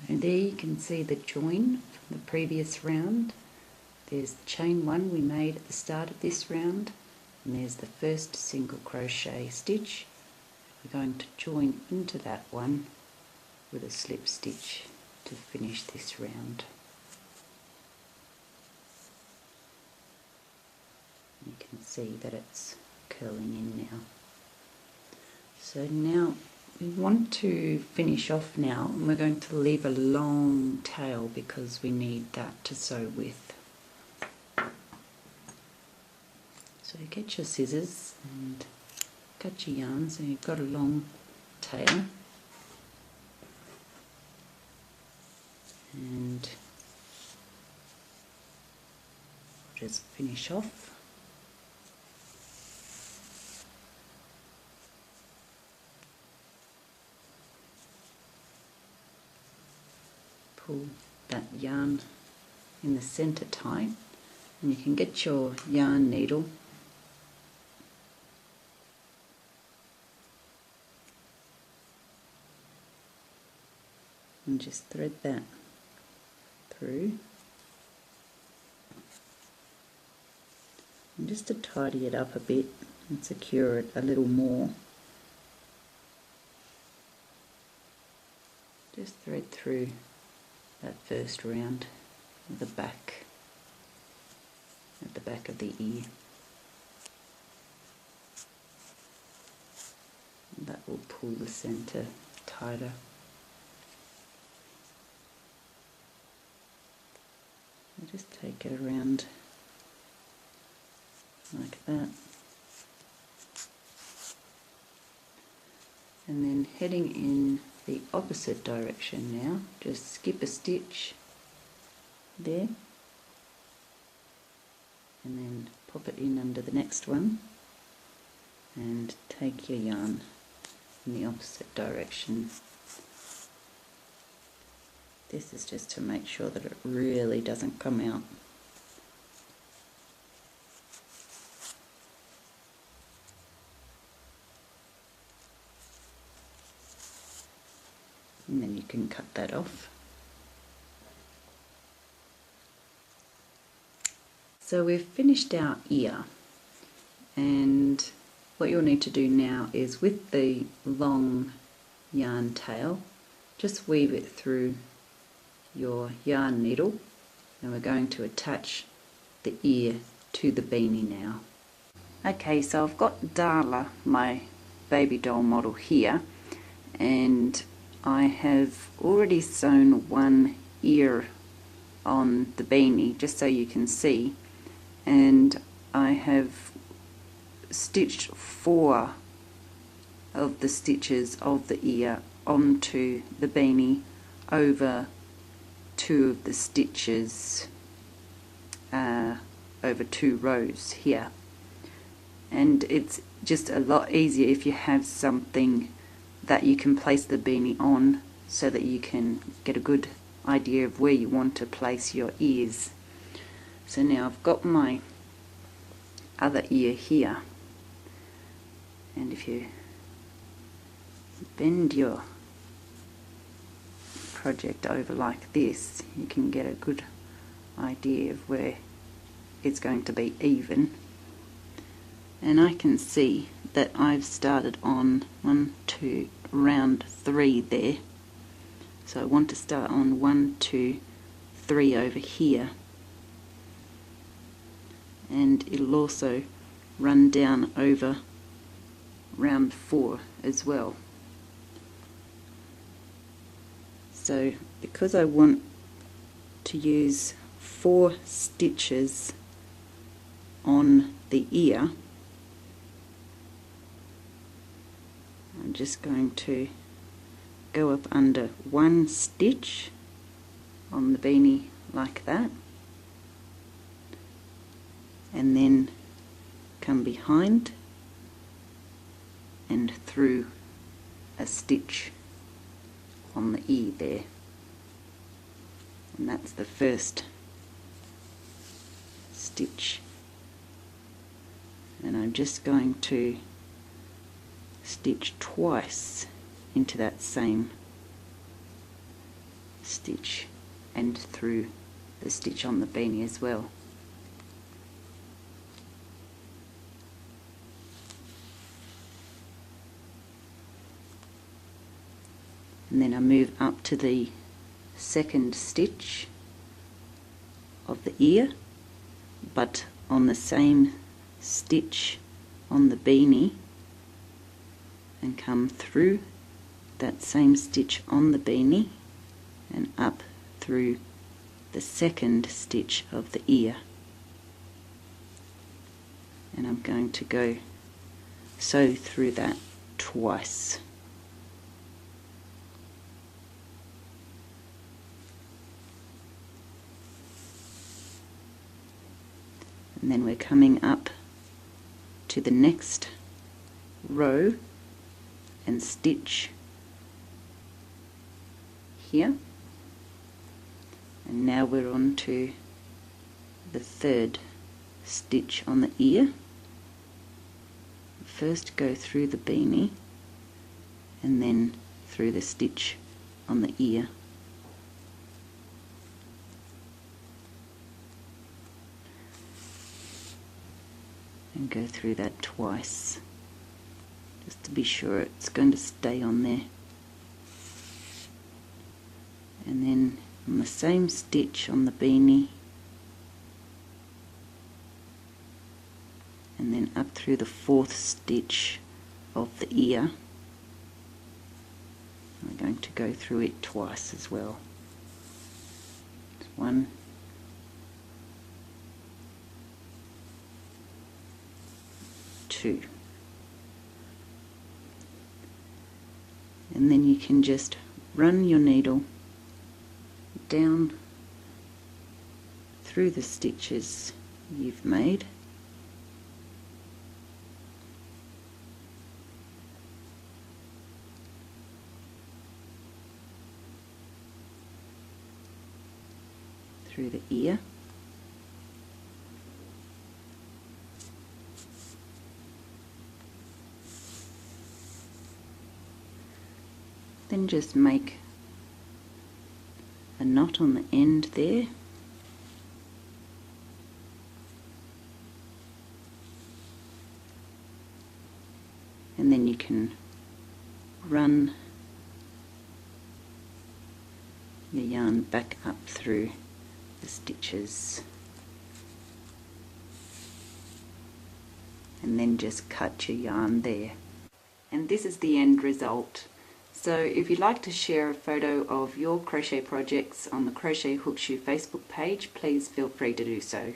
And there you can see the join from the previous round. There's the chain one we made at the start of this round, and there's the first single crochet stitch. We're going to join into that one with a slip stitch to finish this round. You can see that it's curling in now. So now we want to finish off now, and we're going to leave a long tail because we need that to sew with. So get your scissors and cut your yarn so you've got a long tail, and just finish off. Pull that yarn in the center tight, and you can get your yarn needle and just thread that through, and just to tidy it up a bit and secure it a little more, just thread through that first round at the back of the ear. That will pull the center tighter. And just take it around like that. And then heading in the opposite direction now, just skip a stitch there and then pop it in under the next one and take your yarn in the opposite direction. This is just to make sure that it really doesn't come out. And then you can cut that off. So we've finished our ear, and what you'll need to do now is with the long yarn tail, just weave it through your yarn needle, and we're going to attach the ear to the beanie now. Okay, so I've got Darla, my baby doll model here, and I have already sewn one ear on the beanie just so you can see, and I have stitched 4 of the stitches of the ear onto the beanie over 2 of the stitches over 2 rows here. And it's just a lot easier if you have something that you can place the beanie on so that you can get a good idea of where you want to place your ears. So now I've got my other ear here, and if you bend your project over like this, you can get a good idea of where it's going to be even. And I can see that I've started on round 3 there, so I want to start on 1, 2, 3 over here, and it'll also run down over round 4 as well. So because I want to use 4 stitches on the ear, I'm just going to go up under 1 stitch on the beanie like that, and then come behind and through a stitch on the ear there, and that's the first stitch. And I'm just going to stitch twice into that same stitch and through the stitch on the beanie as well. And then I move up to the second stitch of the ear, but on the same stitch on the beanie, and come through that same stitch on the beanie and up through the second stitch of the ear. And I'm going to go sew through that twice. And then we're coming up to the next row and stitch here, and now we're on to the third stitch on the ear. First go through the beanie and then through the stitch on the ear. And go through that twice, just to be sure it's going to stay on there. And then on the same stitch on the beanie, and then up through the fourth stitch of the ear. I'm going to go through it twice as well. 1, 2, and then you can just run your needle down through the stitches you've made, through the ear, then just make a knot on the end there, and then you can run your yarn back up through the stitches and then just cut your yarn there. And this is the end result. So if you'd like to share a photo of your crochet projects on the Crochet Hook Shoe Facebook page, please feel free to do so.